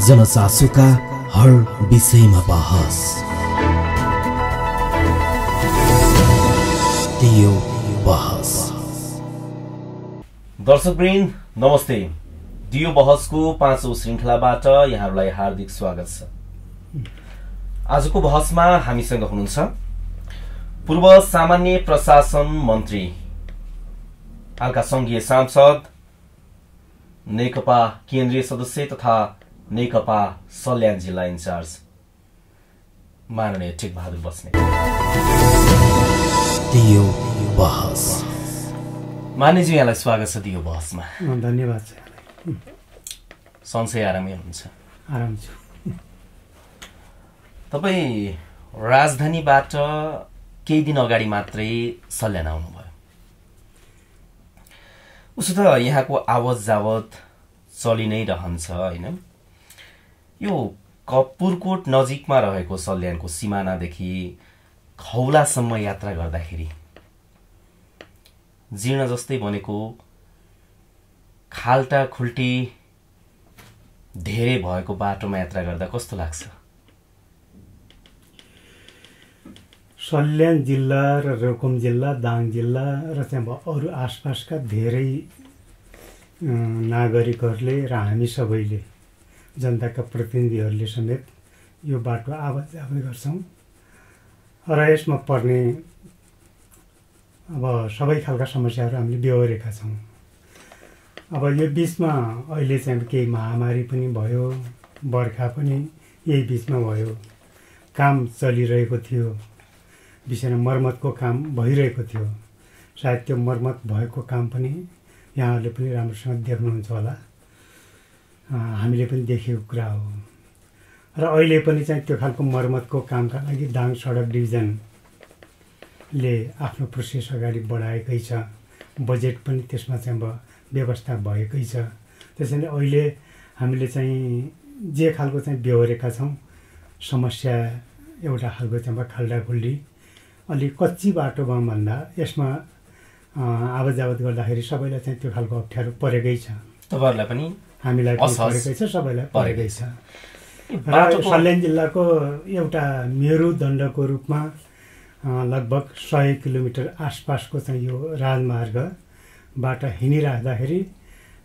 जनचासोका हर विषयमा बहस। दियो बहस। दर्शकवृन्द नमस्ते। दियो बहसको 5औं श्रृंखलाबाट यहाँहरूलाई हार्दिक स्वागत छ। आजको बहसमा हामीसँग हुनुहुन्छ पूर्व सामान्य प्रशासन मन्त्री, हालका संघीय सांसद, नेकपा केन्द्रीय सदस्य तथा नेकपा सल्यान जिल्ला इन्चार्ज माननीय टेकबहादुर बस्नेत। दियो बहस। माननीयजी, यहाँलाई स्वागत छ दियो बहसमा। धन्यवाद। सन्चै आरामै हुनुहुन्छ? आराम छु। तपाईँ राजधानीबाट केही दिन अगाडि मात्रै सल्यान आउनुभयो। उसो त यहाँको आवत जावत चलि नै रहन्छ, होइन? यो कपुरकोट नजिकमा रहेको सल्यानको सिमानादेखि खौलासम्म यात्रा गर्दाखेरि जीर्ण जस्तै बनेको खाल्टा खुल्टी धेरै भएको बाटोमा यात्रा गर्दा कस्तो लाग्छ? सल्यान जिल्ला र रुकुम जिल्ला, दाङ जिल्ला र त्यहाँ अरू आसपासका धेरै नागरिकहरूले र हामी सबैले, जनताका प्रतिनिधिहरूले समेत यो बाटो आवत जावत गर्छौँ र यसमा पर्ने अब सबै खालका समस्याहरू हामीले बेहोरेका छौँ। अब यो बिचमा अहिले चाहिँ केही महामारी पनि भयो, बर्खा पनि यही बिचमा भयो, काम चलिरहेको थियो, विशेष मर्मतको काम भइरहेको थियो। सायद त्यो मर्मत भएको काम पनि यहाँहरूले पनि राम्रोसँग देख्नुहुन्छ होला, हामीले पनि देखेको कुरा हो। र अहिले पनि चाहिँ त्यो खालको मर्मतको कामका लागि दाङ सडक डिभिजनले आफ्नो प्रोसेस अगाडि बढाएकै छ, बजेट पनि त्यसमा चाहिँ व्यवस्था भएकै छ। त्यसैले अहिले हामीले चाहिँ जे खालको चाहिँ बेहोरेका छौँ समस्या, एउटा खालको चाहिँ खाल्डाखुल्डी अलिक कच्ची बाटोमा भन्दा यसमा आवत जावत गर्दाखेरि सबैलाई चाहिँ त्यो खालको अप्ठ्यारो परेकै छ। तपाईँहरूलाई पनि हामीलाई पनि परेकै छ, सबैलाई परेकै छ। र सल्यान जिल्लाको एउटा मेरुदण्डको रूपमा लगभग 100 किलोमिटर आसपासको चाहिँ यो राजमार्गबाट हिँडिराख्दाखेरि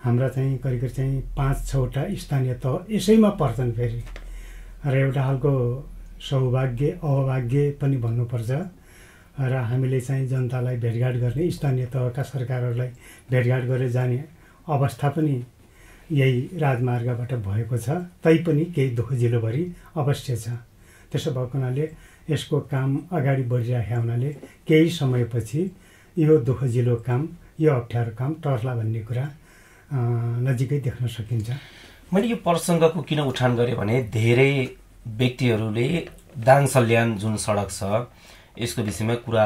हाम्रा चाहिँ करिब चाहिँ 5-6वटा स्थानीय तह यसैमा पर्छन् फेरि। र एउटा खालको सौभाग्य अभाग्य पनि भन्नुपर्छ। र हामीले चाहिँ जनतालाई भेटघाट गर्ने, स्थानीय तहका सरकारहरूलाई भेटघाट गरेर जाने अवस्था पनि यही राजमार्गबाट भएको छ। तैपनि केही दुःखजिलोभरि अवश्य छ। त्यसो भएको हुनाले यसको काम अगाडि बढिरहेका हुनाले केही समयपछि यो दुःखजिलो काम, यो अप्ठ्यारो काम टर्ला भन्ने कुरा नजिकै देख्न सकिन्छ। मैले यो प्रसङ्गको किन उठान गरेँ भने धेरै व्यक्तिहरूले दाङ सल्यान जुन सडक छ यसको विषयमा कुरा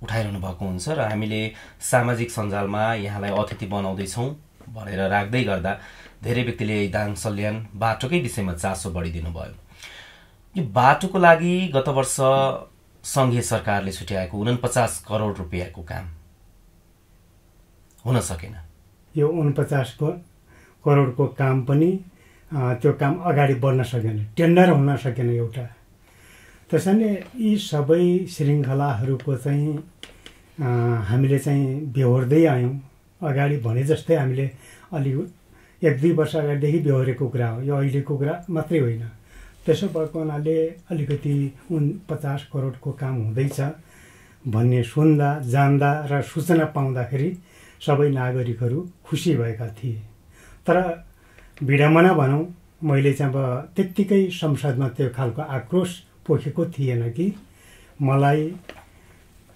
उठाइरहनु भएको हुन्छ र हामीले सामाजिक सञ्जालमा यहाँलाई अतिथि बनाउँदैछौँ भनेर राख्दै गर्दा धेरै व्यक्तिले दाङ सल्यान बाटोकै विषयमा चासो बढिदिनु भयो। यो बाटोको लागि गत वर्ष सङ्घीय सरकारले छुट्याएको 49 करोड रुपियाँको काम हुन सकेन। यो 49 करोडको काम पनि त्यो काम अगाडि बढ्न सकेन, टेन्डर हुन सकेन एउटा। त्यसैले यी सबै श्रृङ्खलाहरूको चाहिँ हामीले चाहिँ बेहोर्दै आयौँ। अगाडि भने जस्तै हामीले अलि 1-2 वर्ष अगाडिदेखि बेहोरेको कुरा हो, यो अहिलेको कुरा मात्रै होइन। त्यसो भएको हुनाले अलिकति 49 करोडको काम हुँदैछ भन्ने सुन्दा जान्दा र सूचना पाउँदाखेरि सबै नागरिकहरू खुसी भएका थिए। तर विडम्बना भनौँ, मैले चाहिँ त्यत्तिकै संसदमा त्यो खालको आक्रोश पोखेको थिएन कि मलाई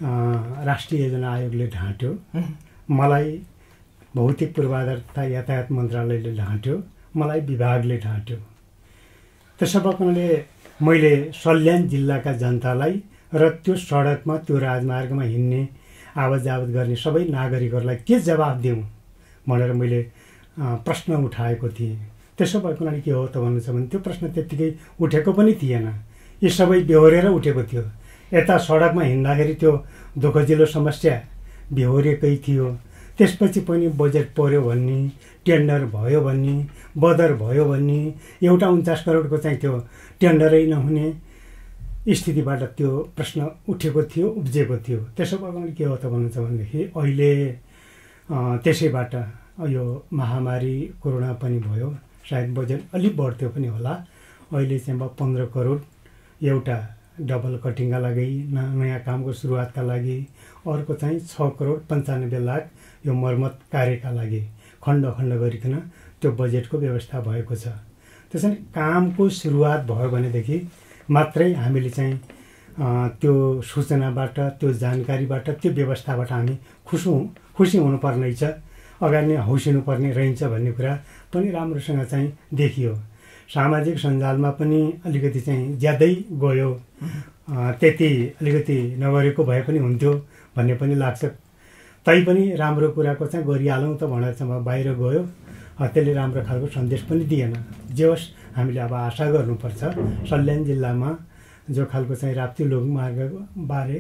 राष्ट्रिय योजना आयोगले ढाँट्यो, मलाई भौतिक पूर्वाधार तथा यातायात मन्त्रालयले ढाँट्यो, मलाई विभागले ढाँट्यो। त्यसो भएको हुनाले मैले सल्यान जिल्लाका जनतालाई र त्यो सडकमा, त्यो राजमार्गमा हिँड्ने, आवत जावत गर्ने सबै नागरिकहरूलाई के जवाफ दिउँ भनेर मैले प्रश्न उठाएको थिएँ। त्यसो भएको हुनाले के हो त भन्नु छ भने त्यो प्रश्न त्यत्तिकै उठेको पनि थिएन, यी सबै बेहोरेर उठेको थियो। यता सडकमा हिँड्दाखेरि त्यो दुःखजिलो समस्या बेहोरेकै थियो। त्यसपछि पनि बजेट पर्यो भन्ने, टेन्डर भयो भन्ने, बदर भयो भन्ने, एउटा 49 करोडको चाहिँ त्यो टेन्डरै नहुने स्थितिबाट त्यो प्रश्न उठेको थियो, उब्जेको थियो। त्यसो भएकोले के हो त भन्नुहुन्छ भनेदेखि अहिले त्यसैबाट यो महामारी कोरोना पनि भयो, सायद बजेट अलिक बढ्थ्यो पनि होला। अहिले चाहिँ 15 करोड एउटा डबल कटिङका लागि, नयाँ कामको सुरुवातका लागि, अर्को चाहिँ 6 करोड 95 लाख यो मर्मत कार्यका लागि खण्ड खण्ड गरिकन त्यो बजेटको व्यवस्था भएको छ। त्यसैले कामको सुरुवात भयो भनेदेखि मात्रै हामीले चाहिँ त्यो सूचनाबाट, त्यो जानकारीबाट, त्यो व्यवस्थाबाट हामी खुसी हुनुपर्ने छ, अगाडि नै हौसिनुपर्ने रहन्छ भन्ने कुरा पनि राम्रोसँग चाहिँ देखियो। सामाजिक सञ्जालमा पनि अलिकति चाहिँ ज्यादै गयो, त्यति अलिकति नगरेको भए पनि हुन्थ्यो भन्ने पनि लाग्छ। तैपनि राम्रो कुराको चाहिँ गरिहालौँ त भनेर चाहिँ बाहिर गयो, त्यसले राम्रो खालको सन्देश पनि दिएन। जे होस्, हामीले अब आशा गर्नुपर्छ सल्यान जिल्लामा जो खालको चाहिँ राप्ती लोकमार्ग बारे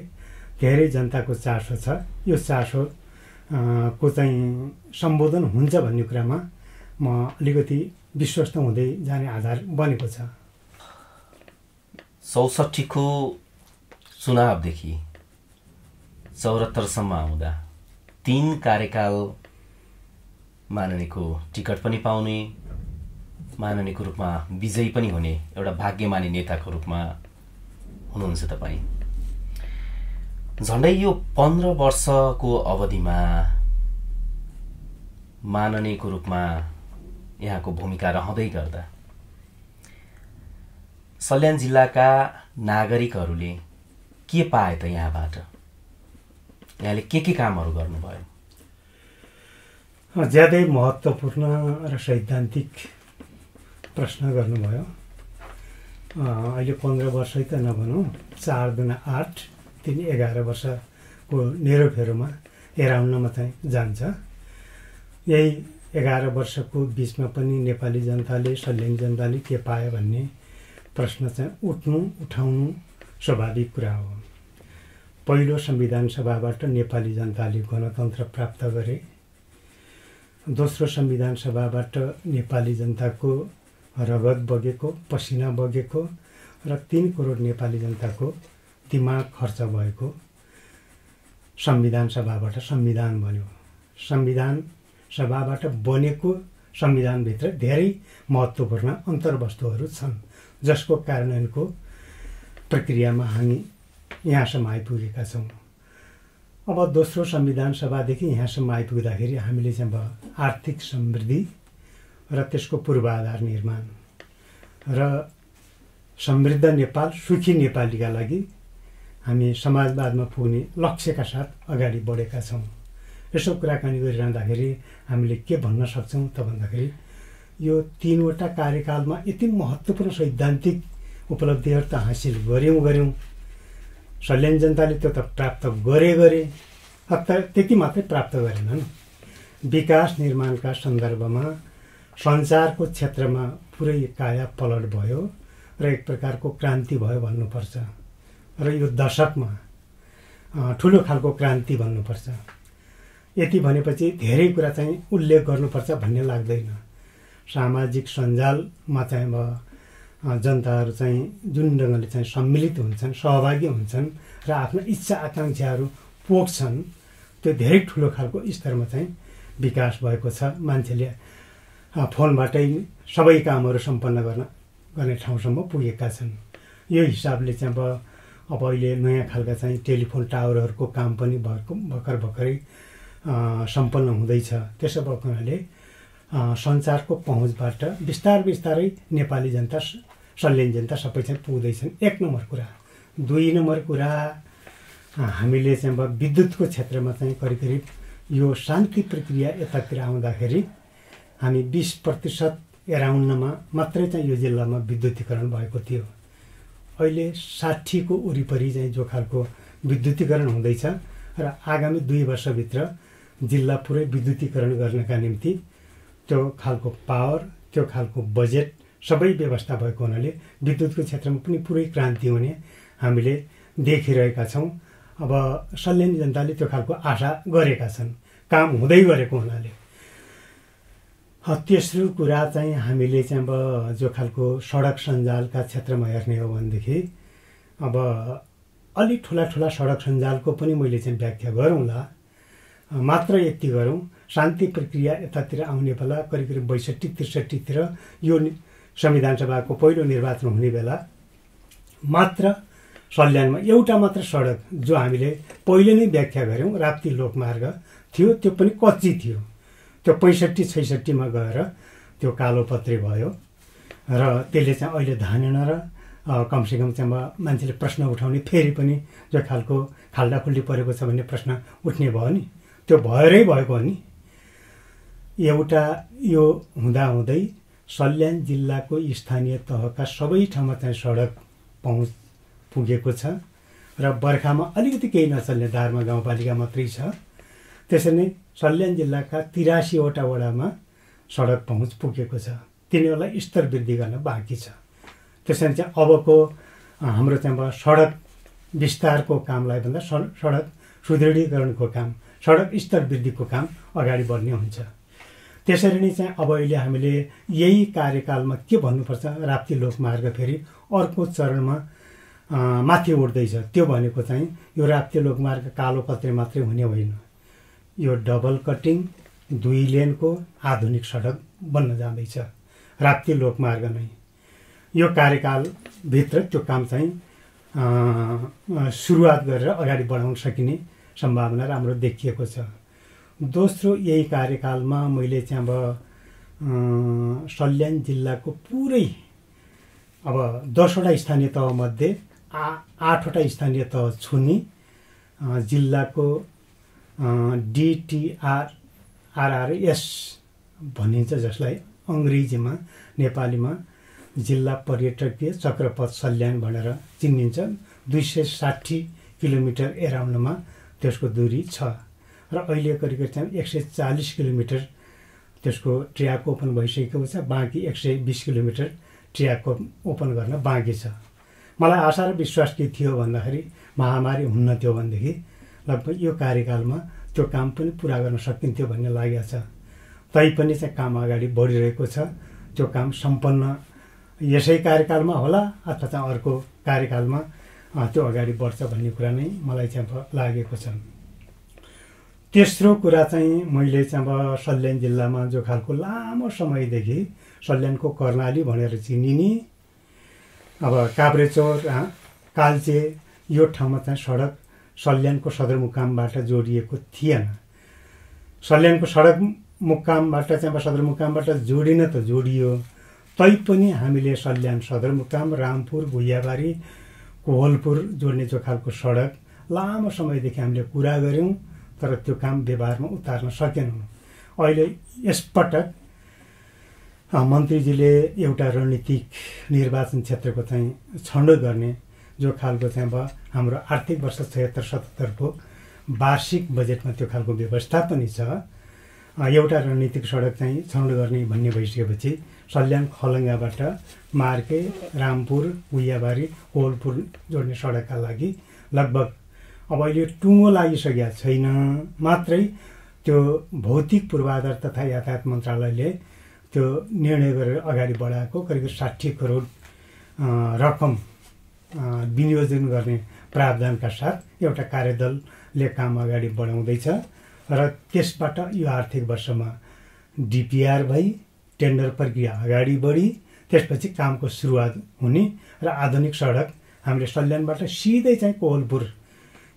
धेरै जनताको चासो छ, यो चासो को चाहिँ सम्बोधन हुन्छ भन्ने कुरामा म अलिकति विश्वस्त हुँदै जाने आधार बनेको छ। 67 को चुनावदेखि 74 सम्म आउँदा 3 कार्यकाल माननीयको टिकट पनि पाउने, माननीयको रूपमा विजयी पनि हुने एउटा भाग्यमानी नेताको रूपमा हुनुहुन्छ तपाईँ। झन्डै यो 15 वर्षको अवधिमा माननीयको रूपमा यहाँको भूमिका रहँदै गर्दा सल्यान जिल्लाका नागरिकहरूले के पाए त यहाँबाट? यहाँले के कामहरू गर्नुभयो? ज्यादै महत्त्वपूर्ण र सैद्धान्तिक प्रश्न गर्नुभयो। अहिले 15 वर्षै त नभनौँ, 4 दुना 8, 3 11 वर्षको नेरोफेरोमा एराउन्डमा चाहिँ जान्छ। यही 11 वर्षको बिचमा पनि नेपाली जनताले, सल्यान जनताले के पायो भन्ने प्रश्न चाहिँ उठाउनु स्वाभाविक कुरा हो। पहिलो संविधान सभाबाट नेपाली जनताले गणतन्त्र प्राप्त गरे। दोस्रो संविधान सभाबाट नेपाली जनताको रगत बगेको, पसिना बगेको र 3 करोड नेपाली जनताको दिमाग खर्च भएको संविधान सभाबाट संविधान बन्यो। संविधान सभाबाट बनेको संविधानभित्र धेरै महत्त्वपूर्ण अन्तर्वस्तुहरू छन्, जसको कार्यान्वयनको प्रक्रियामा हामी यहाँसम्म आइपुगेका छौँ। अब दोस्रो संविधान सभादेखि यहाँसम्म आइपुग्दाखेरि हामीले चाहिँ आर्थिक समृद्धि र त्यसको पूर्वाधार निर्माण र समृद्ध नेपाल, सुखी नेपालीका लागि हामी समाजवादमा पुग्ने लक्ष्यका साथ अगाडि बढेका छौँ। यसो कुराकानी गरिरहँदाखेरि हामीले के भन्न सक्छौँ त भन्दाखेरि यो 3 वटा कार्यकालमा यति महत्त्वपूर्ण सैद्धान्तिक उपलब्धिहरू त हासिल गऱ्यौँ। सल्यान जनताले त्यो त प्राप्त गरे त्यति मात्रै प्राप्त गरेनन्। विकास निर्माणका सन्दर्भमा सञ्चारको क्षेत्रमा पुरै काया पलट भयो र एक प्रकारको क्रान्ति भयो भन्नुपर्छ र यो दशकमा ठुलो खालको क्रान्ति भन्नुपर्छ। यति भनेपछि धेरै कुरा चाहिँ उल्लेख गर्नुपर्छ भन्ने लाग्दैन। सामाजिक सञ्जालमा चाहिँ जनताहरू चाहिँ जुन ढङ्गले चाहिँ सम्मिलित हुन्छन्, सहभागी हुन्छन् र आफ्नो इच्छा आकाङ्क्षाहरू पोख्छन्, त्यो धेरै ठुलो खालको स्तरमा चाहिँ विकास भएको छ। मान्छेले फोनबाटै सबै कामहरू सम्पन्न गर्ने ठाउँसम्म पुगेका छन्। यो हिसाबले चाहिँ अब अहिले नयाँ खालका चाहिँ टेलिफोन टावरहरूको काम पनि भर्खरै सम्पन्न हुँदैछ। त्यसो भएको हुनाले सञ्चारको पहुँचबाट बिस्तारै नेपाली जनता, सल्यान जनता सबै चाहिँ पुग्दैछन्। 1 नम्बर कुरा। 2 नम्बर कुरा, हामीले चाहिँ विद्युतको क्षेत्रमा चाहिँ करिब यो शान्ति प्रक्रिया यतातिर आउँदाखेरि हामी 20% एराउन्डमा मात्रै चाहिँ यो जिल्लामा विद्युतीकरण भएको थियो। अहिले 60 को वरिपरि चाहिँ जो खालको विद्युतीकरण हुँदैछ र आगामी 2 वर्षभित्र जिल्ला पुरै विद्युतीकरण गर्नका निम्ति त्यो खालको पावर, त्यो खालको बजेट सबै व्यवस्था भएको हुनाले विद्युतको क्षेत्रमा पनि पुरै क्रान्ति हुने हामीले देखिरहेका छौँ। अब सल्यान जनताले त्यो खालको आशा गरेका छन्। काम हुँदै गरेको हुनाले। तेस्रो कुरा चाहिँ हामीले चाहिँ अब जो खालको सडक सञ्जालका क्षेत्रमा हेर्ने हो भनेदेखि अब अलि ठुला ठुला सडक सञ्जालको पनि मैले चाहिँ व्याख्या गरौँला। मात्र यति गरौँ, शान्ति प्रक्रिया यतातिर आउने बेला करिब करिब 62-63तिर यो संविधान सभाको पहिलो निर्वाचन हुने बेला मात्र सल्यानमा एउटा मात्र सडक जो हामीले पहिले नै व्याख्या गऱ्यौँ राप्ती लोकमार्ग थियो, त्यो पनि कच्ची थियो। त्यो 65-66मा गएर त्यो कालोपत्रे भयो र त्यसले चाहिँ अहिले धानेन र कमसेकम चाहिँ मान्छेले प्रश्न उठाउने फेरि पनि जो खालको खाल्डाखुल्डी परेको छ भन्ने प्रश्न उठ्ने भयो नि, त्यो भएरै भएको हो नि। एउटा यो हुँदाहुँदै सल्यान जिल्लाको स्थानीय तहका सबै ठाउँमा चाहिँ सडक पहुँच पुगेको छ र बर्खामा अलिकति केही नचल्ने दारमा गाउँपालिका मात्रै छ। त्यसरी नै सल्यान जिल्लाका 83वटा वडामा सडक पहुँच पुगेको छ। तिनीहरूलाई स्तर वृद्धि गर्न बाँकी छ। त्यसरी चाहिँ अबको हाम्रो चाहिँ अब सडक विस्तारको कामलाई भन्दा सडक सुदृढीकरणको काम, सडक स्तर वृद्धिको काम अगाडि बढ्ने हुन्छ। त्यसरी नै चाहिँ अब अहिले हामीले यही कार्यकालमा के भन्नुपर्छ, राप्ती लोकमार्ग फेरि अर्को चरणमा माथि उठ्दैछ। त्यो भनेको चाहिँ यो राप्ती लोकमार्ग कालोपत्रे मात्रै हुने होइन, यो डबल कटिङ 2 लेनको आधुनिक सडक बन्न जाँदैछ राप्ती लोकमार्ग नै। यो कार्यकालभित्र त्यो काम चाहिँ सुरुवात गरेर अगाडि बढाउन सकिने सम्भावना राम्रो देखिएको छ। दोस्रो, यही कार्यकालमा मैले चाहिँ अब सल्यान जिल्लाको पुरै अब 10वटा स्थानीय तहमध्ये 8वटा स्थानीय तह छुने जिल्लाको DTRRS भनिन्छ, जसलाई अङ्ग्रेजीमा नेपालीमा जिल्ला पर्यटकीय चक्रपथ सल्यान भनेर चिनिन्छ। 260 किलोमिटर एराउन्डमा त्यसको दूरी छ र अहिले करिब चाहिँ 140 किलोमिटर त्यसको ट्र्याक ओपन भइसकेको छ। बाँकी 120 किलोमिटर ट्र्याक ओपन गर्न बाँकी छ। मलाई आशा र विश्वास के थियो भन्दाखेरि महामारी हुन्न थियो भनेदेखि लगभग यो कार्यकालमा त्यो काम पनि पुरा गर्न सकिन्थ्यो भन्ने लागेको छ। तैपनि चाहिँ काम अगाडि बढिरहेको छ। त्यो काम सम्पन्न यसै कार्यकालमा होला अथवा चाहिँ अर्को कार्यकालमा त्यो अगाडि बढ्छ भन्ने कुरा नै मलाई चाहिँ अब लागेको छ। तेस्रो कुरा चाहिँ मैले चाहिँ अब सल्यान जिल्लामा जो खालको लामो समयदेखि सल्यानको कर्णाली भनेर चिनिने अब काभ्रेचौर काल्चे यो ठाउँमा चाहिँ सडक सल्यानको सदरमुकामबाट जोडिएको थिएन। सल्यानको सडरमुकामबाट चाहिँ अब सदरमुकामबाट जोडिन त जोडियो, तैपनि हामीले सल्यान सदरमुकाम, रामपुर, भुइयाबारी, कोहलपुर जोड्ने जो खालको सडक लामो समयदेखि हामीले कुरा गऱ्यौँ, तर त्यो काम व्यवहारमा उतार्न सकेनौँ। अहिले यसपटक मन्त्रीजीले एउटा रणनीतिक निर्वाचन क्षेत्रको चाहिँ छनौट गर्ने जो खालको चाहिँ अब हाम्रो आर्थिक वर्ष 76-77को वार्षिक बजेटमा त्यो खालको व्यवस्था पनि छ। एउटा रणनीतिक सडक चाहिँ छनौट गर्ने भन्ने भइसकेपछि सल्यान खलङ्गाबाट मार्के, रामपुर, भुइयाबारी, कोहलपुर जोड्ने सडकका लागि लगभग अब अहिले टुङ्गो लागिसकेको छैन मात्रै, त्यो भौतिक पूर्वाधार तथा यातायात मन्त्रालयले त्यो निर्णय गरेर अगाडि बढाएको करिब 60 करोड रकम विनियोजन गर्ने प्रावधानका साथ एउटा कार्यदलले काम अगाडि बढाउँदैछ र त्यसबाट यो आर्थिक वर्षमा डिपिआर भई टेन्डर प्रक्रिया अगाडि बढी त्यसपछि कामको सुरुवात हुने र आधुनिक सडक हामीले सल्यानबाट सिधै चाहिँ कोहलपुर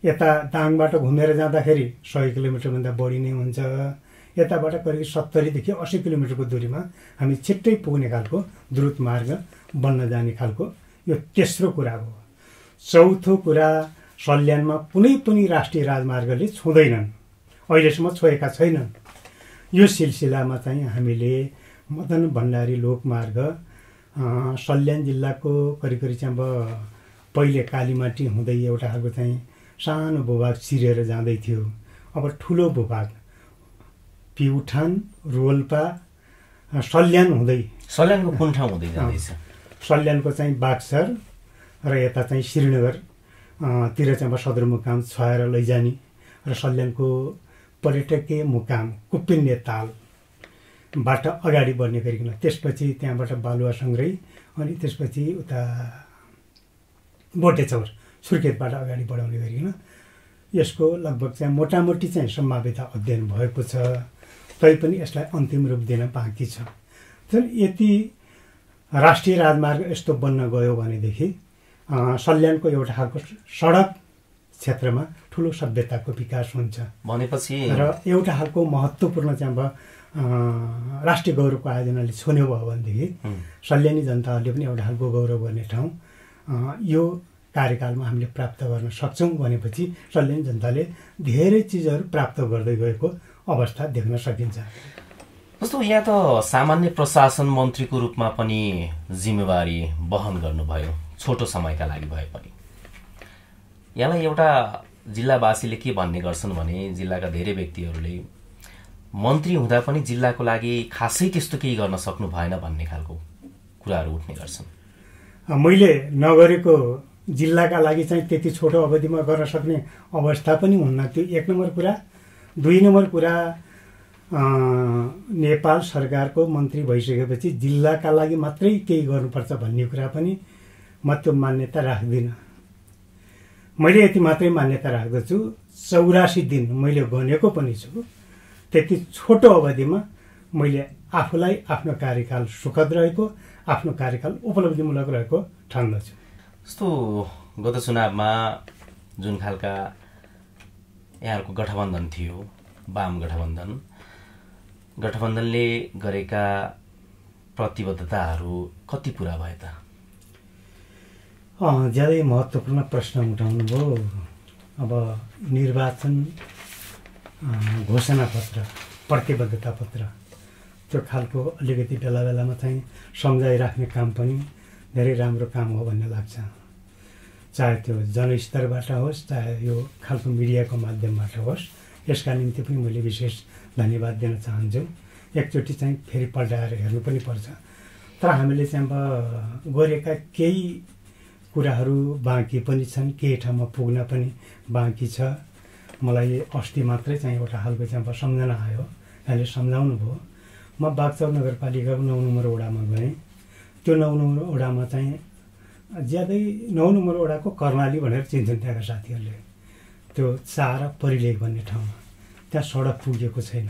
यता दाङबाट घुमेर जाँदाखेरि 100 किलोमिटरभन्दा बढी नै हुन्छ। यताबाट करिब 70 देखि 80 किलोमिटरको दूरीमा हामी छिट्टै पुग्ने खालको द्रुत मार्ग बन्न जाने खालको यो तेस्रो कुरा हो। चौथो कुरा, सल्यानमा कुनै पनि राष्ट्रिय राजमार्गले छुँदैनन्, अहिलेसम्म छोएका छैनन्। यो सिलसिलामा चाहिँ हामीले मदन भण्डारी लोकमार्ग सल्यान जिल्लाको करिब चाहिँ अब पहिले कालीमाटी हुँदै एउटा खालको चाहिँ सानो भूभाग चिरेर जाँदै थियो। अब ठुलो भूभाग पिउठान, रोल्पा, सल्यान हुँदै सल्यानको कुन ठाउँ हुँदै जाँदैछ? सल्यानको चाहिँ बाक्सर र यता चाहिँ श्रीनगर तिर चाहिँ अब सदरमुकाम छाएर लैजाने र सल्यानको पर्यटकीय मुकाम कुप्पिन्ने तालबाट अगाडि बढ्ने गरिकन त्यसपछि त्यहाँबाट बालुवा सङ्ग्रही अनि त्यसपछि उता बोटेचौर सुर्खेतबाट अगाडि बढाउने गरिकन यसको लगभग चाहिँ मोटामोटी चाहिँ सम्भाव्यता अध्ययन भएको छ। तैपनि यसलाई अन्तिम रूप दिन बाँकी छ। तर यति राष्ट्रिय राजमार्ग यस्तो बन्न गयो भनेदेखि सल्यानको एउटा खालको सडक क्षेत्रमा ठुलो सभ्यताको विकास हुन्छ भनेपछि र एउटा खालको महत्त्वपूर्ण चाहिँ अब राष्ट्रिय गौरवको आयोजनाले छुन्यो भयो भनेदेखि सल्यानी जनताहरूले पनि एउटा खालको गौरव गर्ने ठाउँ यो कार्यकालमा हामीले प्राप्त गर्न सक्छौँ भनेपछि सल्यानी जनताले धेरै चिजहरू प्राप्त गर्दै गएको अवस्था देख्न सकिन्छ। जस्तो यहाँ त सामान्य प्रशासन मन्त्रीको रूपमा पनि जिम्मेवारी वहन गर्नुभयो छोटो समयका लागि भए पनि। यहाँलाई एउटा जिल्लावासीले के भन्ने गर्छन् भने जिल्लाका धेरै व्यक्तिहरूले मन्त्री हुँदा पनि जिल्लाको लागि खासै त्यस्तो केही गर्न सक्नु भएन भन्ने खालको कुराहरू उठ्ने गर्छन्। मैले नगरेको जिल्लाका लागि चाहिँ त्यति छोटो अवधिमा गर्न सक्ने अवस्था पनि हुन्न। त्यो एक नम्बर कुरा। दुई नम्बर कुरा नेपाल सरकारको मन्त्री भइसकेपछि जिल्लाका लागि मात्रै केही गर्नुपर्छ भन्ने कुरा पनि म त्यो मान्यता राख्दिनँ। मैले यति मात्रै मान्यता राख्दछु 84 दिन मैले गनेको पनि छु। त्यति छोटो अवधिमा मैले आफूलाई आफ्नो कार्यकाल सुखद रहेको आफ्नो कार्यकाल उपलब्धिमूलक रहेको ठान्दछु। जस्तो गत चुनावमा जुन खालका यहाँहरूको गठबन्धन थियो वाम गठबन्धनले गरेका प्रतिबद्धताहरू कति पुरा भए त? ज्यादै महत्त्वपूर्ण प्रश्न उठाउनु भयो। अब निर्वाचन घोषणा पत्र प्रतिबद्धता पत्र त्यो खालको अलिकति बेला बेलामा चाहिँ सम्झाइराख्ने काम पनि धेरै राम्रो काम हो भन्ने लाग्छ। चाहे त्यो जनस्तरबाट होस् चाहे यो खालको मिडियाको माध्यमबाट होस् यसका निम्ति पनि मैले विशेष धन्यवाद दिन चाहन्छु। एकचोटि चाहिँ फेरि पल्टाएर हेर्नु पनि पर्छ। तर हामीले चाहिँ अब गरेका केही कुराहरू बाँकी पनि छन्, केही ठाउँमा पुग्न पनि बाँकी छ। मलाई अस्ति मात्रै चाहिँ एउटा खालको चाहिँ अब सम्झना आयो, यहाँले सम्झाउनु भयो। म बागचौर नगरपालिकाको 9 नम्बर वडामा गएँ। त्यो 9 नम्बर वडामा चाहिँ ज्यादै 9 नम्बर वडाको कर्णाली भनेर चिन्छन् त्यहाँका साथीहरूले। त्यो 4 परिलेख भन्ने ठाउँमा त्यहाँ सडक पुगेको छैन।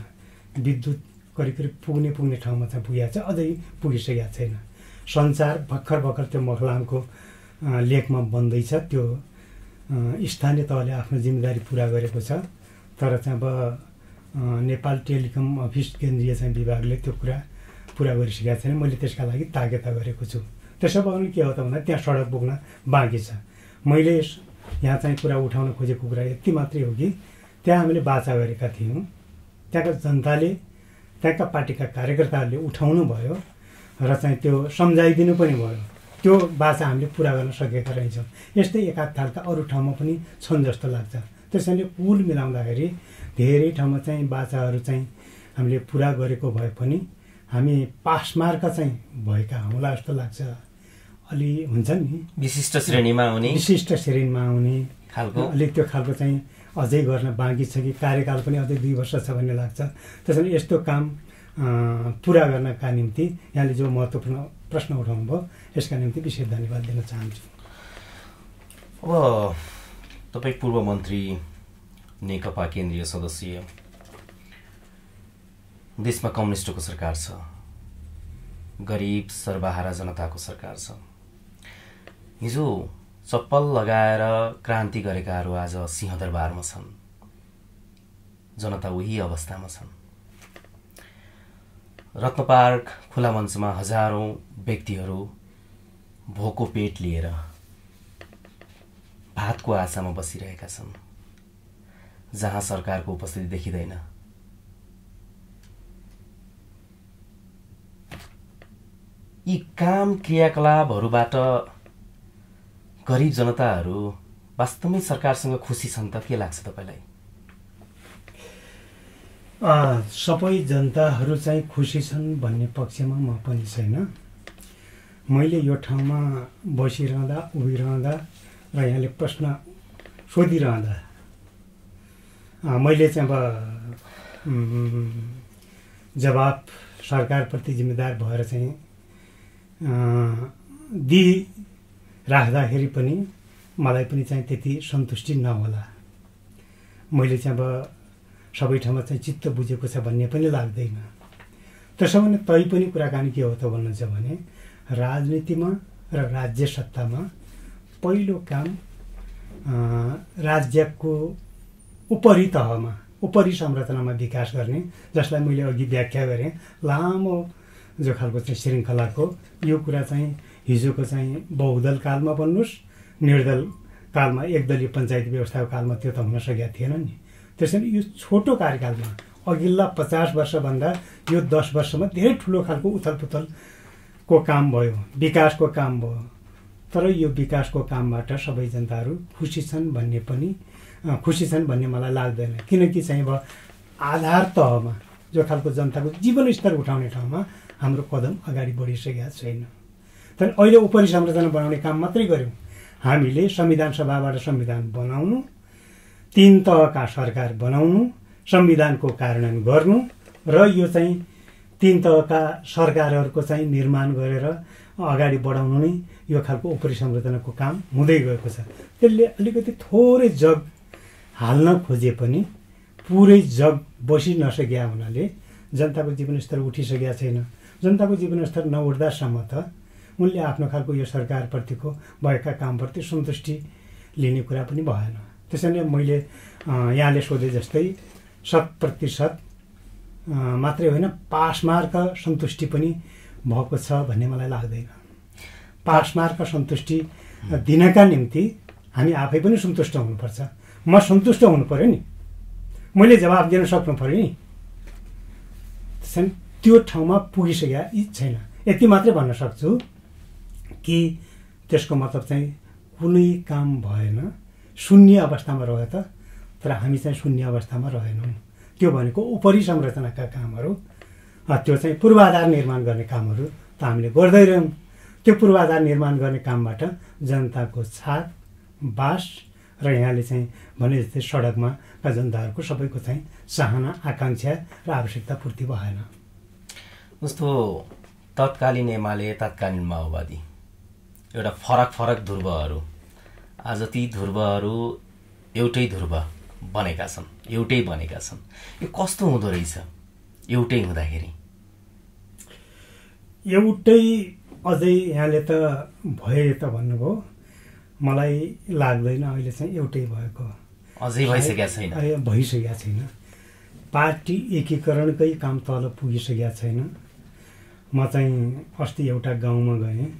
विद्युत करिब पुग्ने ठाउँमा चाहिँ पुगेको छ, अझै पुगिसकेको छैन। सञ्चार भर्खर त्यो मखलामको लेकमा बन्दैछ। त्यो स्थानीय तहले आफ्नो जिम्मेदारी पुरा गरेको छ। तर चाहिँ अब नेपाल टेलिकम अफिस केन्द्रीय चाहिँ विभागले त्यो कुरा पुरा गरिसकेको छैन। मैले त्यसका लागि ताकेता गरेको छु। त्यसो भए के हो त भन्दा त्यहाँ सडक पुग्न बाँकी छ। मैले यहाँ चाहिँ कुरा उठाउन खोजेको कुरा यति मात्रै हो कि त्यहाँ हामीले वाचा गरेका थियौँ, त्यहाँका जनताले त्यहाँका पार्टीका कार्यकर्ताहरूले उठाउनु भयो र चाहिँ त्यो सम्झाइदिनु पनि भयो। त्यो वाचा हामीले पुरा गर्न सकेका रहेछौँ। यस्तै एकाध खालका अरू ठाउँमा पनि छन् जस्तो लाग्छ। त्यसैले कुल मिलाउँदाखेरि धेरै ठाउँमा चाहिँ वाचाहरू चाहिँ हामीले पुरा गरेको भए पनि हामी पासमार्का चाहिँ भएका होला जस्तो लाग्छ। अलि हुन्छ नि विशिष्ट श्रेणीमा आउने खालको अलिक त्यो खालको चाहिँ अझै गर्न बाँकी छ कि कार्यकाल पनि अझै 2 वर्ष छ भन्ने लाग्छ। त्यसैले यस्तो काम पुरा गर्नका निम्ति यहाँले जो महत्त्वपूर्ण प्रश्न उठाउनु भयो यसका निम्ति विशेष धन्यवाद दिन चाहन्छु। अब तपाईँ पूर्व मन्त्री, नेकपा केन्द्रीय सदस्य, देशमा कम्युनिस्टको सरकार छ, गरिब सर्वहारा जनताको सरकार छ। हिजो चप्पल लगाएर क्रान्ति गरेकाहरू आज सिंहदरबारमा छन्। जनता उही अवस्थामा छन्। रत्नपार्क खुला मञ्चमा हजारौं व्यक्तिहरू भोको पेट लिएर भातको आशामा बसिरहेका छन्, जहाँ सरकारको उपस्थिति देखिँदैन। यी काम क्रियाकलापहरूबाट गरिब जनताहरू वास्तवमै सरकारसँग खुसी छन् त? के लाग्छ तपाईँलाई? सबै जनताहरू चाहिँ खुसी छन् भन्ने पक्षमा म पनि छैन। मैले यो ठाउँमा बसिरहँदा उभिरहँदा र यहाँले प्रश्न सोधिरहँदा मैले चाहिँ अब जवाब सरकारप्रति जिम्मेदार भएर चाहिँ राख्दाखेरि पनि मलाई पनि चाहिँ त्यति सन्तुष्टि नहोला। मैले चाहिँ अब सबै ठाउँमा चाहिँ चित्त बुझेको छ भन्ने पनि लाग्दैन। त्यसो भने तैपनि कुराकानी के हो त भन्नुहुन्छ भने राजनीतिमा र राज्य सत्तामा पहिलो काम राज्यको उपरी तहमा उपरी संरचनामा विकास गर्ने, जसलाई मैले अघि व्याख्या गरेँ लामो जो खालको चाहिँ श्रृङ्खलाको। यो कुरा चाहिँ हिजोको चाहिँ बहुदल कालमा भन्नुहोस्, निर्दल कालमा एकदलीय पञ्चायत व्यवस्थाको कालमा त्यो त हुन सकेका थिएन नि। त्यसैले यो छोटो कार्यकालमा अघिल्ला 50 वर्षभन्दा यो 10 वर्षमा धेरै ठुलो खालको उथलपुथलको काम भयो, विकासको काम भयो। तर यो विकासको कामबाट सबै जनताहरू खुसी छन् भन्ने मलाई लाग्दैन। किनकि चाहिँ अब आधार तहमा जो खालको जनताको जीवनस्तर उठाउने ठाउँमा हाम्रो कदम अगाडि बढिसकेका छैन। तर अहिले उपरि संरचना बनाउने काम मात्रै गऱ्यौँ। हामीले संविधान सभाबाट संविधान बनाउनु, 3 तहका सरकार बनाउनु, संविधानको कार्यान्वयन गर्नु र यो चाहिँ 3 तहका सरकारहरूको चाहिँ निर्माण गरेर अगाडि बढाउनु नै यो खालको उपरि संरचनाको काम हुँदै गएको छ। त्यसले अलिकति थोरै जग हाल्न खोजे पनि पुरै जग बसि नसकेका हुनाले जनताको जीवनस्तर उठिसकेका छैन। जनताको जीवनस्तर नउठ्दासम्म त उनले आफ्नो खालको यो सरकारप्रतिको भएका कामप्रति सन्तुष्टि लिने कुरा पनि भएन। त्यसैले मैले यहाँले सोधे जस्तै 100% मात्रै होइन, पासमार्क सन्तुष्टि पनि भएको छ भन्ने मलाई लाग्दैन। पासमार्क सन्तुष्टि दिनका निम्ति हामी आफै पनि सन्तुष्ट हुनुपर्छ। म सन्तुष्ट हुनु पर्यो नि, मैले जवाब दिन सक्नु पर्यो नि। त्यसैले त्यो ठाउँमा पुगिसकेका छैन। यति मात्रै भन्न सक्छु कि त्यसको मतलब चाहिँ कुनै काम भएन, शून्य अवस्थामा रह्यो त। तर हामी चाहिँ शून्य अवस्थामा रहेनौँ। त्यो भनेको उपरि संरचनाका कामहरू, त्यो चाहिँ पूर्वाधार निर्माण गर्ने कामहरू त हामीले गर्दै रह्यौँ। त्यो पूर्वाधार निर्माण गर्ने कामबाट जनताको छाप बास र यहाँले चाहिँ भने जस्तै सडकमा जनताहरूको सबैको चाहिँ चाहना, आकाङ्क्षा र आवश्यकता पूर्ति भएन। जस्तो तत्कालीन एमाले, तत्कालीन माओवादी एउटा फरक ध्रुवहरू, आज ती ध्रुवहरू एउटै ध्रुव बनेका छन्, एउटै बनेका छन्। यो कस्तो हुँदो रहेछ एउटै हुँदाखेरि? एउटै अझै यहाँले त भए त भन्नुभयो, मलाई लाग्दैन अहिले चाहिँ एउटै भएको। अझै भइसकेका छैन, भइसकेका छैन। पार्टी एकीकरणकै काम तल पुगिसकेका छैन। म चाहिँ अस्ति एउटा गाउँमा गएँ।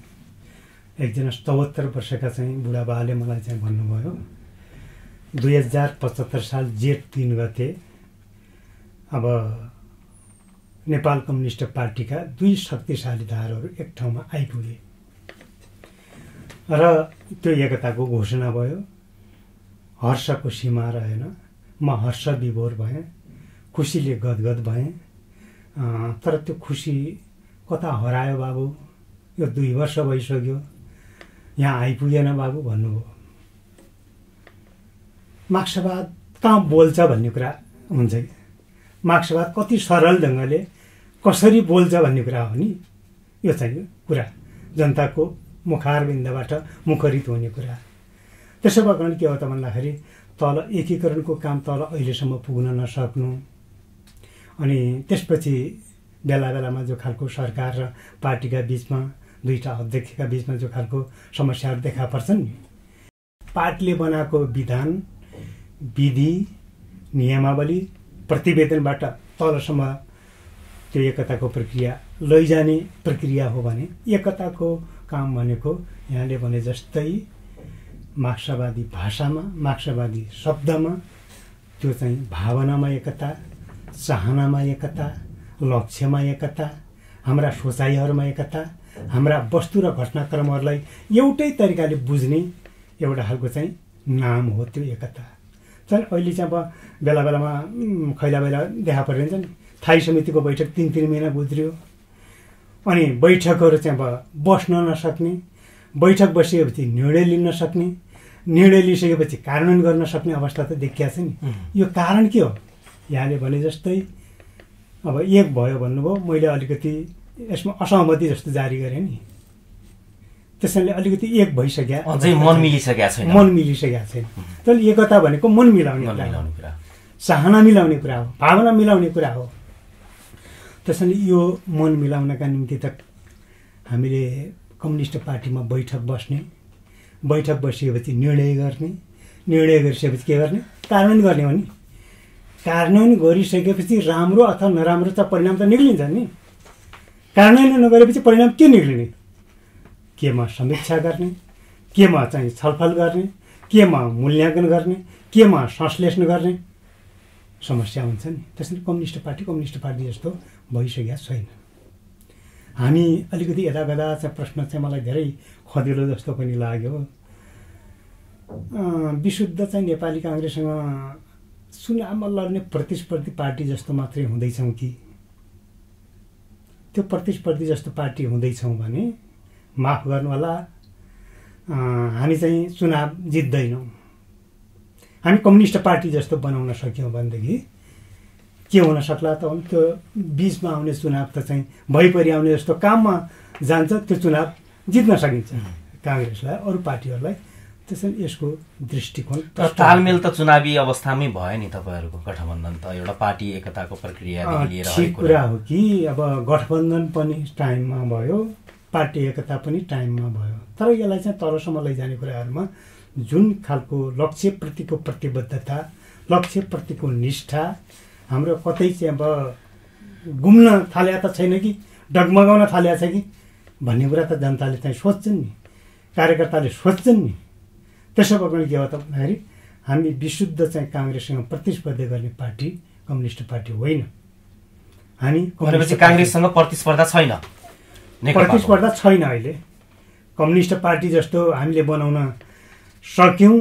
एकजना 74 वर्षका चाहिँ बुढाबाले मलाई चाहिँ भन्नुभयो 2075 साल जेठ 3 गते अब नेपाल कम्युनिस्ट पार्टीका 2 शक्तिशाली धारहरू एक ठाउँमा आइपुगे र त्यो एकताको घोषणा भयो। हर्षको सीमा रहेन। म हर्ष विभोर भएँ, खुसीले गदगद भएँ। तर त्यो खुसी कता हरायो बाबु, यो 2 वर्ष भइसक्यो, यहाँ आइपुगेन बाबु भन्नुभयो। मार्क्सवाद कहाँ बोल्छ भन्ने कुरा हुन्छ कि मार्क्सवाद कति सरल ढङ्गले कसरी बोल्छ भन्ने कुरा हो नि। यो चाहिँ कुरा जनताको मुखारबिन्दबाट मुखरित हुने कुरा। त्यसो भएको के हो त भन्दाखेरि तल एकीकरणको काम तल अहिलेसम्म पुग्न नसक्नु, अनि त्यसपछि बेला बेलामा जो खालको सरकार र पार्टीका बिचमा, 2टा अध्यक्षका बिचमा जो खालको समस्याहरू देखा पर्छन् नि, पार्टीले बनाएको विधान, विधि, नियमावली, प्रतिवेदनबाट तलसम्म त्यो एकताको प्रक्रिया लैजाने प्रक्रिया हो भने एकताको काम भनेको यहाँले भने जस्तै मार्क्सवादी भाषामा, मार्क्सवादी शब्दमा, त्यो चाहिँ भावनामा एकता, चाहनामा एकता, लक्ष्यमा एकता, हाम्रा सोचाइहरूमा एकता, हाम्रा वस्तु र घटनाक्रमहरूलाई एउटै तरिकाले बुझ्ने एउटा खालको चाहिँ नाम हो त्यो एकता। चाहिँ अहिले चाहिँ अब बेला बेलामा खैला बेला देखा परिन्छ नि, स्थायी समितिको बैठक 3-3 महिना गुज्रियो, अनि बैठकहरू चाहिँ अब बस्न नसक्ने, बैठक बसेपछि निर्णय लिन नसक्ने, निर्णय लिइसकेपछि कार्यान्वयन गर्न सक्ने अवस्था त देखिया छ नि। यो कारण के हो? यहाँले भने जस्तै अब एक भयो भन्नुभयो, मैले अलिकति यसमा असहमति जस्तो जारी गरेँ नि, त्यसैले अलिकति एक भइसक्यो, अझै मन मिलिसकेको छैन। तर एकता भनेको मन मिलाउने कुरा, चाहना मिलाउने कुरा हो, भावना मिलाउने कुरा हो। त्यसैले यो मन मिलाउनका निम्ति त हामीले कम्युनिस्ट पार्टीमा बैठक बस्ने, बैठक बसिएपछि निर्णय गर्ने, निर्णय गरिसकेपछि के गर्ने? कार्यान्वयन गर्ने हो नि। कार्यान्वयन गरिसकेपछि राम्रो अथवा नराम्रो त परिणाम त निक्लिन्छ नि। कार्यान्वयन नगरेपछि परिणाम के निक्लिने? केमा समीक्षा गर्ने, केमा चाहिँ छलफल गर्ने, केमा मूल्याङ्कन गर्ने, केमा संश्लेषण गर्ने समस्या हुन्छ नि। त्यसैले कम्युनिस्ट पार्टी जस्तो भइसकेको छैन। हामी अलिकति यतागदा चाहिँ प्रश्न चाहिँ मलाई धेरै खदिलो जस्तो पनि लाग्यो। विशुद्ध चाहिँ नेपाली काङ्ग्रेससँग चुनावमा लड्ने प्रतिस्पर्धी पार्टी जस्तो मात्रै हुँदैछौँ कि? त्यो प्रतिस्पर्धी जस्तो पार्टी हुँदैछौँ भने माफ गर्नु होला, हामी चाहिँ चुनाव जित्दैनौँ। हामी कम्युनिस्ट पार्टी जस्तो बनाउन सक्यौँ भनेदेखि के हुन सक्ला त? त्यो बिचमा आउने चुनाव त चाहिँ भइपरि आउने जस्तो काममा जान्छ, त्यो चुनाव जित्न सकिन्छ काङ्ग्रेसलाई, अरू पार्टीहरूलाई। त्यसैले यसको दृष्टिकोण तालमेल त चुनावी अवस्थामै भयो नि। तपाईँहरूको गठबन्धन त एउटा पार्टी एकताको प्रक्रियादेखि लिएर ठिक कुरा हो कि अब गठबन्धन पनि टाइममा भयो, पार्टी एकता पनि टाइममा भयो। तर यसलाई चाहिँ तलसम्म लैजाने कुराहरूमा जुन खालको लक्ष्यप्रतिको प्रतिबद्धता, लक्ष्यप्रतिको निष्ठा हाम्रो कतै चाहिँ अब गुम्न थालेको त छैन कि डगमगाउन थालेको छ कि भन्ने कुरा त जनताले चाहिँ सोध्छन् नि, कार्यकर्ताले सोध्छन् नि। त्यसो भएकोले के हो त भन्दाखेरि हामी विशुद्ध चाहिँ काङ्ग्रेससँग प्रतिस्पर्धा गर्ने पार्टी कम्युनिस्ट पार्टी होइन। हामी काङ्ग्रेससँग प्रतिस्पर्धा छैन, प्रतिस्पर्धा छैन। अहिले कम्युनिस्ट पार्टी जस्तो हामीले बनाउन सक्यौँ,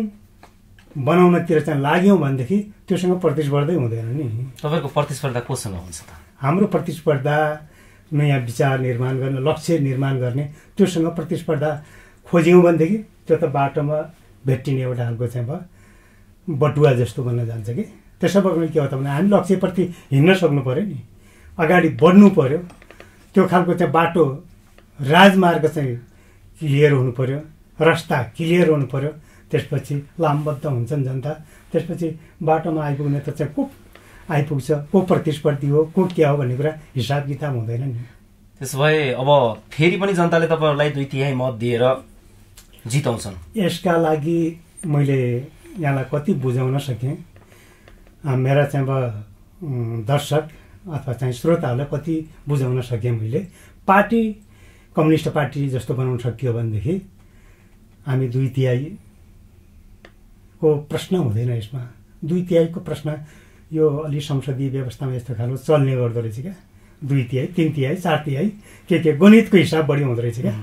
बनाउनतिर चाहिँ लाग्यौँ भनेदेखि त्योसँग प्रतिस्पर्धै हुँदैन नि। तपाईँको प्रतिस्पर्धा कोसँग हुन्छ त? हाम्रो प्रतिस्पर्धा नयाँ विचार निर्माण गर्ने, लक्ष्य निर्माण गर्ने, त्योसँग प्रतिस्पर्धा खोज्यौँ भनेदेखि त्यो त बाटोमा भेटिने एउटा खालको चाहिँ अब बटुवा जस्तो बन्न जान्छ कि। त्यसो भएकोले के हो त भने हामी लक्ष्यप्रति हिँड्न सक्नु पऱ्यो नि, अगाडि बढ्नु पऱ्यो। त्यो खालको चाहिँ बाटो, राजमार्ग चाहिँ क्लियर हुनु पऱ्यो, रास्ता क्लियर हुनु पऱ्यो। त्यसपछि लामबद्ध हुन्छन् जनता। त्यसपछि बाटोमा आइपुग्ने त चाहिँ को आइपुग्छ, को प्रतिस्पर्धी हो, को के हो भन्ने कुरा हिसाब किताब हुँदैन नि। त्यसो भए अब फेरि पनि जनताले तपाईँहरूलाई 2/3 मत दिएर जिताउँछन्। यसका लागि मैले यहाँलाई कति बुझाउन सकेँ, मेरा चाहिँ अब दर्शक अथवा चाहिँ श्रोताहरूलाई कति बुझाउन सकेँ मैले। पार्टी कम्युनिस्ट पार्टी जस्तो बनाउन सकियो भनेदेखि हामी 2/3 को प्रश्न हुँदैन यसमा। 2/3 को प्रश्न यो अलि संसदीय व्यवस्थामा यस्तो खालको चल्ने गर्दो रहेछ क्या। 2/3, 3/3, 4/3 के गणितको हिसाब बढी हुँदो रहेछ क्या।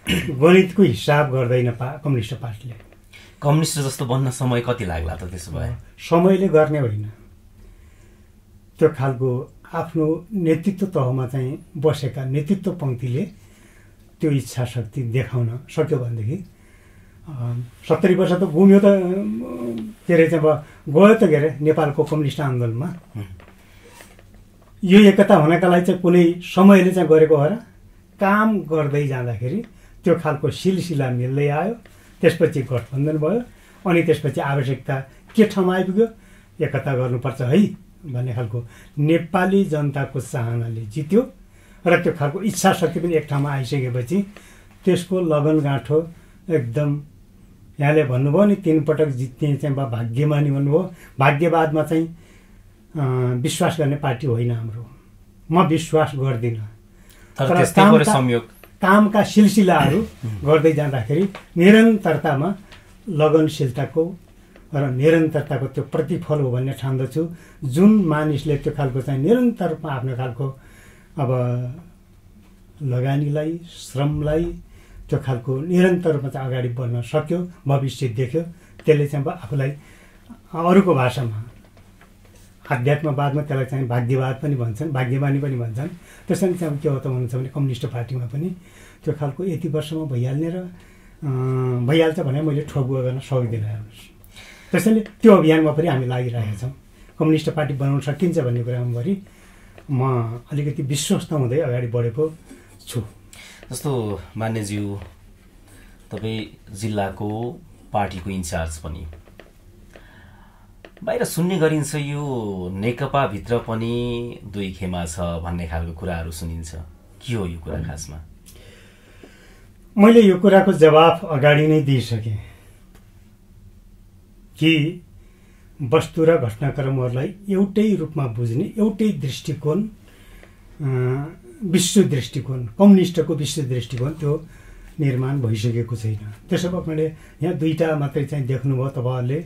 गणितको हिसाब गर्दैन कम्युनिस्ट पार्टीले। कम्युनिस्ट जस्तो बन्न समय कति लाग्ला त? त्यसो भए समयले गर्ने होइन, त्यो खालको आफ्नो नेतृत्व तहमा चाहिँ बसेका नेतृत्व पङ्क्तिले त्यो इच्छा शक्ति देखाउन सक्यो भनेदेखि 70 वर्ष त घुम्यो त के अरे चाहिँ अब गयो त के अरे नेपालको कम्युनिस्ट आन्दोलनमा। यो एकता हुनका लागि चाहिँ कुनै समयले चाहिँ गरेको हो र? काम गर्दै जाँदाखेरि त्यो खालको सिलसिला मिल्दै आयो, त्यसपछि गठबन्धन भयो, अनि त्यसपछि आवश्यकता के ठाउँमा आइपुग्यो, एकता गर्नुपर्छ है भन्ने खालको नेपाली जनताको चाहनाले जित्यो। र त्यो खालको इच्छा शक्ति पनि एक ठाउँमा आइसकेपछि त्यसको लगन गाँठो एकदम यहाँले भन्नुभयो नि 3 पटक जित्ने चाहिँ भाग्यमानी भन्नुभयो। भाग्यवादमा चाहिँ विश्वास गर्ने पार्टी होइन हाम्रो। म विश्वास गर्दिनँ। तर कामका सिलसिलाहरू गर्दै जाँदाखेरि निरन्तरतामा लगनशीलताको र निरन्तरताको त्यो प्रतिफल हो भन्ने ठान्दछु। जुन मानिसले त्यो खालको चाहिँ निरन्तरमा आफ्नो खालको अब लगानीलाई, श्रमलाई त्यो खालको निरन्तरमा चाहिँ अगाडि बढ्न सक्यो, भविष्य देख्यो, त्यसले चाहिँ आफूलाई अरूको भाषामा आध्यात्मवादमा त्यसलाई चाहिँ भाग्यवाद पनि भन्छन्, भाग्यमानी पनि भन्छन्। त्यसैले चाहिँ के हो त भन्नुहुन्छ भने कम्युनिस्ट पार्टीमा पनि त्यो खालको यति वर्षमा भइहाल्ने र भइहाल्छ भने मैले ठोकुवा गर्न सक्दिनँ हेर्नुहोस्। त्यसैले त्यो अभियानमा पनि हामी लागिरहेका छौँ। कम्युनिस्ट पार्टी बनाउन सकिन्छ भन्ने कुरामाभरि म अलिकति विश्वस्त हुँदै अगाडि बढेको छु। जस्तो मान्यज्यू तपाईँ जिल्लाको पार्टीको इन्चार्ज पनि, बाहिर सुन्ने गरिन्छ यो नेकपाभित्र पनि दुई खेमा छ भन्ने खालको कुराहरू सुनिन्छ। के हो यो कुरा खासमा? मैले यो कुराको जवाफ अगाडि नै दिइसकेँ कि वस्तु र घटनाक्रमहरूलाई एउटै रूपमा बुझ्ने एउटै दृष्टिकोण, विश्व दृष्टिकोण, कम्युनिस्टको विश्व दृष्टिकोण त्यो निर्माण भइसकेको छैन। त्यसो भए मैले यहाँ दुईवटा मात्रै चाहिँ देख्नुभयो तपाईँहरूले,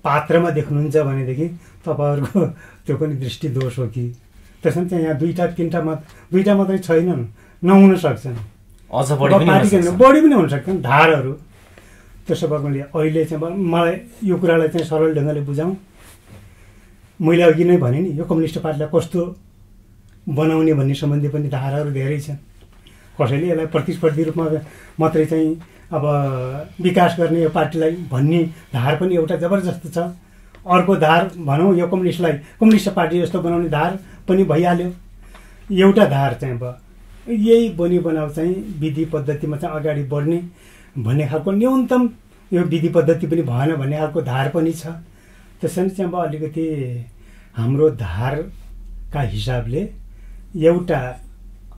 पात्रमा देख्नुहुन्छ भनेदेखि तपाईँहरूको त्यो पनि दृष्टि दोष हो कि? त्यसमा चाहिँ यहाँ दुईवटा मात्रै छैनन्, नहुन सक्छन्, बढी पनि हुन सक्छन् धारहरू। त्यसो भए मैले अहिले चाहिँ मलाई यो कुरालाई चाहिँ सरल ढङ्गले बुझाउँ। मैले अघि नै भने नि यो कम्युनिस्ट पार्टीलाई कस्तो बनाउने भन्ने सम्बन्धी पनि धाराहरू धेरै छन्। कसैले यसलाई प्रतिस्पर्धी रूपमा मात्रै चाहिँ अब विकास गर्ने यो पार्टीलाई भन्ने धार पनि एउटा जबरजस्त छ। अर्को धार भनौँ यो कम्युनिस्ट पार्टी जस्तो बनाउने धार पनि भइहाल्यो। एउटा धार चाहिँ अब यही बनी बनाउ चाहिँ विधि पद्धतिमा चाहिँ अगाडि बढ्ने भन्ने खालको न्यूनतम यो विधि पद्धति पनि भएन भन्ने खालको धार पनि छ। त्यसैले चाहिँ अब अलिकति हाम्रो धारका हिसाबले एउटा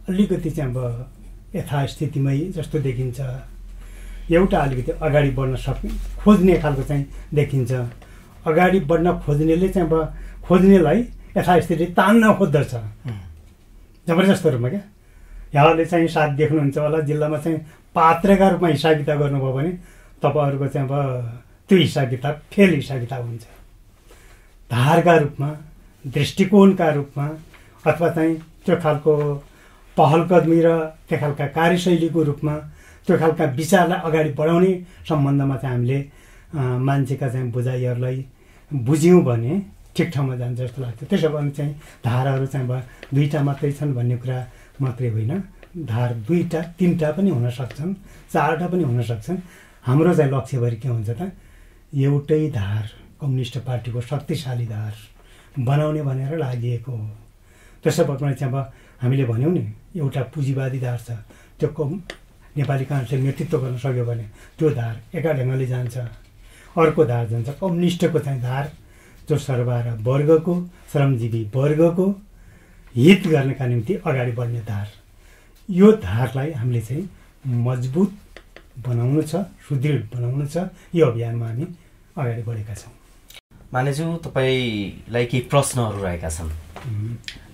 अलिकति चाहिँ अब यथास्थितिमै जस्तो देखिन्छ, एउटा अलिकति अगाडि बढ्न खोज्ने खालको चाहिँ देखिन्छ। अगाडि बढ्न खोज्नेले चाहिँ अब खोज्नेलाई यथास्थिति तान्न खोज्दछ जबरजस्त रूपमा। क्या यहाँले चाहिँ साथ देख्नुहुन्छ होला जिल्लामा चाहिँ पात्रका रूपमा हिसाब किताब गर्नुभयो भने तपाईँहरूको चाहिँ अब त्यो हिसाब किताब फेल हिसाब किताब हुन्छ। धारका रूपमा, दृष्टिकोणका रूपमा अथवा चाहिँ त्यो खालको पहलकदमी र त्यो खालका कार्यशैलीको रूपमा त्यो खालका विचारलाई अगाडि बढाउने सम्बन्धमा चाहिँ हामीले मान्छेका चाहिँ बुझाइहरूलाई बुझ्यौँ भने ठिक ठाउँमा जान्छ जस्तो लाग्छ। त्यसो भने चाहिँ धाराहरू चाहिँ अब दुईवटा मात्रै छन् भन्ने कुरा मात्रै होइन, धार दुईवटा तिनवटा पनि हुन सक्छन्, चारवटा पनि हुन सक्छन्। हाम्रो चाहिँ लक्ष्यभरि के हुन्छ त, एउटै धार कम्युनिस्ट पार्टीको शक्तिशाली धार बनाउने भनेर लागि हो। त्यसो भएपछि चाहिँ अब हामीले भन्यौँ नि एउटा पुँजीवादी धार छ, त्यो नेपाली काङ्ग्रेसले नेतृत्व गर्न सक्यो भने त्यो धार एका ढङ्गले जान्छ। अर्को धार जान्छ कम्युनिस्टको चाहिँ धार, जो सर्वहारा वर्गको, श्रमजीवी वर्गको हित गर्नका निम्ति अगाडि बढ्ने धार। यो धारलाई हामीले चाहिँ मजबुत बनाउनु छ, सुदृढ बनाउनु छ। यो अभियानमा हामी अगाडि बढेका छौँ। मानेज्यू तपाईँलाई केही प्रश्नहरू रहेका छन्,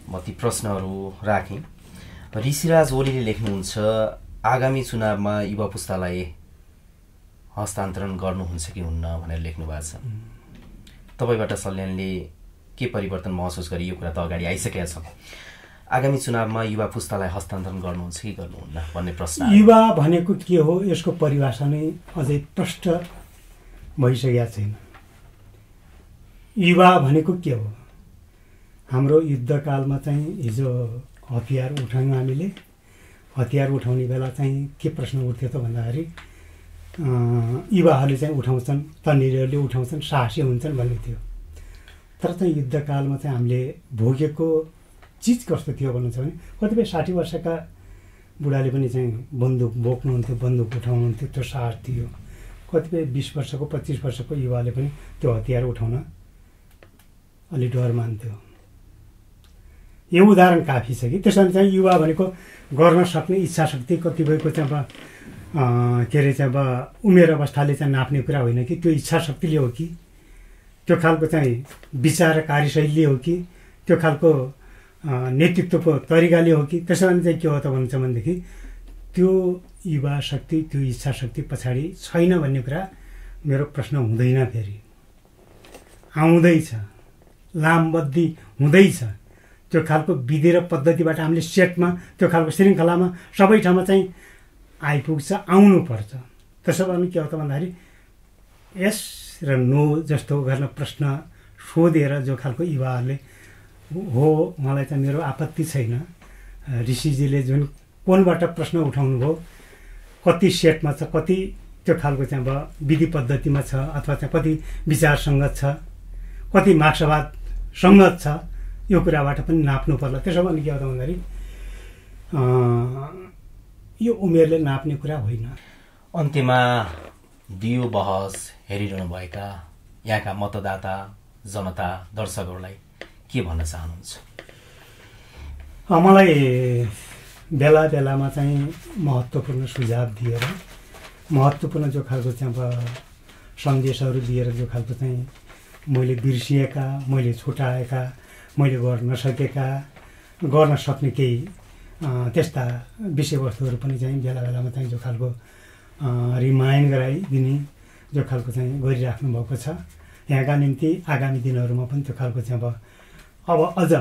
म ती प्रश्नहरू राखेँ। ऋषिराज ओलीले लेख्नुहुन्छ आगामी चुनावमा युवा पुस्तालाई हस्तान्तरण गर्नुहुन्छ कि हुन्न भनेर लेख्नु भएको छ। तपाईँबाट सल्यानले के परिवर्तन महसुस गरी यो कुरा त अगाडि आइसकेका छ, आगामी चुनावमा युवा पुस्तालाई हस्तान्तरण गर्नुहुन्छ कि गर्नुहुन्न भन्ने प्रश्न। युवा भनेको के हो यसको परिभाषा नै अझै प्रष्ट भइसकेका छैन। युवा भनेको के हो? हाम्रो युद्धकालमा चाहिँ हिजो हतियार उठायौँ हामीले। हतियार उठाउने बेला चाहिँ के प्रश्न उठ्थ्यो त भन्दाखेरि युवाहरूले चाहिँ उठाउँछन्, तन्नेरीहरूले उठाउँछन्, साहसी हुन्छन् भन्ने थियो। तर चाहिँ युद्धकालमा चाहिँ हामीले भोगेको चिज कस्तो थियो भन्नु छ भने कतिपय 60 वर्षका बुढाले पनि चाहिँ बन्दुक बोक्नुहुन्थ्यो, बन्दुक उठाउनुहुन्थ्यो, त्यो साहस थियो। कतिपय 20 वर्षको 25 वर्षको युवाले पनि त्यो हतियार उठाउन अलि डर मान्थ्यो। यो उदाहरण काफी छ कि त्यसमा चाहिँ युवा भनेको गर्न सक्ने इच्छा शक्ति कतिपयको चाहिँ अब के अरे चाहिँ अब उमेर अवस्थाले चाहिँ नाप्ने कुरा होइन कि त्यो इच्छा शक्तिले हो कि त्यो खालको चाहिँ विचार कार्यशैली हो कि त्यो खालको नेतृत्वको तरिकाले हो कि त्यसो भने चाहिँ के हो त भन्छ भनेदेखि त्यो युवा शक्ति त्यो इच्छा शक्ति पछाडि छैन भन्ने कुरा मेरो प्रश्न हुँदैन। फेरि आउँदैछ, लामबद्धी हुँदैछ। त्यो खालको विधि र पद्धतिबाट हामीले सेटमा त्यो खालको श्रृङ्खलामा सबै ठाउँमा चाहिँ आइपुग्छ, आउनुपर्छ। त्यसो भने के हो त भन्दाखेरि यस र नो जस्तो गर्न प्रश्न सोधेर जो खालको युवाहरूले हो मलाई चाहिँ मेरो आपत्ति छैन। ऋषिजीले जुन कोनबाट प्रश्न उठाउनु भयो, कति सेटमा छ, कति त्यो खालको चाहिँ अब विधि पद्धतिमा छ अथवा चाहिँ कति विचार सङ्गत छ, कति मार्क्सवाद सङ्गत छ, यो कुराबाट पनि नाप्नु पर्ला। त्यसो भने के हो त भन्दाखेरि यो उमेरले नाप्ने कुरा होइन। अन्त्यमा दियो बहस हेरिरहनुभएका यहाँका मतदाता, जनता, दर्शकहरूलाई के भन्न चाहनुहुन्छ? मलाई बेला बेलामा चाहिँ महत्त्वपूर्ण सुझाव दिएर, महत्त्वपूर्ण जो खालको चाहिँ अब सन्देशहरू दिएर, जो खालको चाहिँ मैले बिर्सिएका, मैले छुटाएका, मैले गर्न नसकेका, गर्न सक्ने केही त्यस्ता विषयवस्तुहरू पनि चाहिँ बेला बेलामा चाहिँ जो खालको रिमाइन्ड गराइदिने जो खालको चाहिँ गरिराख्नु भएको छ। यहाँका निम्ति आगामी दिनहरूमा पनि त्यो खालको चाहिँ अब अझ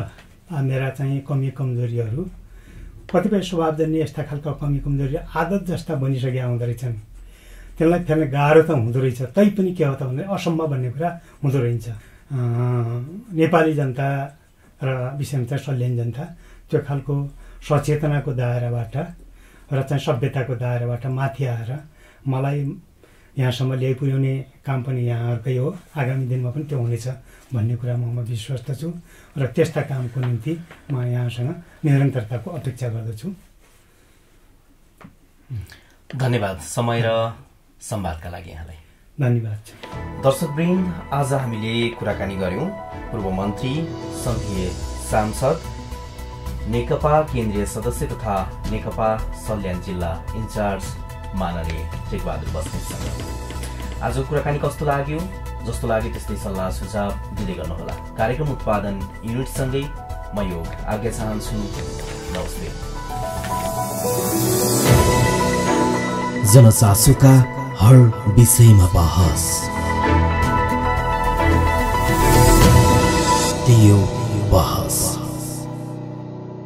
मेरा चाहिँ कमी कमजोरीहरू, कतिपय स्वभावजन्य यस्ता खालका कमी कमजोरी आदत जस्ता बनिसकेका हुँदो रहेछन्। त्यसलाई फेर्न गाह्रो त हुँदो रहेछ, तैपनि के हो त भन्दा असम्भव भन्ने कुरा हुँदो रहेछ। नेपाली जनता र विशेषमा चाहिँ सल्यान जनता त्यो खालको सचेतनाको दायराबाट र चाहिँ सभ्यताको दायराबाट माथि आएर मलाई यहाँसम्म ल्याइपुर्याउने काम पनि यहाँहरूकै हो। आगामी दिनमा पनि त्यो हुनेछ भन्ने कुरामा म विश्वस्त छु र त्यस्ता कामको निम्ति म यहाँसँग निरन्तरताको अपेक्षा गर्दछु। धन्यवाद समय र संवादका लागि यहाँलाई। धन्यवाद। दर्शकवृन्द, आज हामीले कुराकानी गर्यौं पूर्व मन्त्री, संघीय सांसद, नेकपा केन्द्रीय सदस्य तथा नेकपा सल्यान जिल्ला इन्चार्ज माननीय टेकबहादुर बस्नेतसँग। आजको कुराकानी कस्तो लाग्यो? जस्तो लाग्यो त्यस्तै सल्लाह सुझाव दिँदै गर्नुहोला। कार्यक्रम उत्पादन युनिटसँगै म योग आज्ञा चाहन्छु। नमस्ते। जनचासोका हर विषयमा बहस।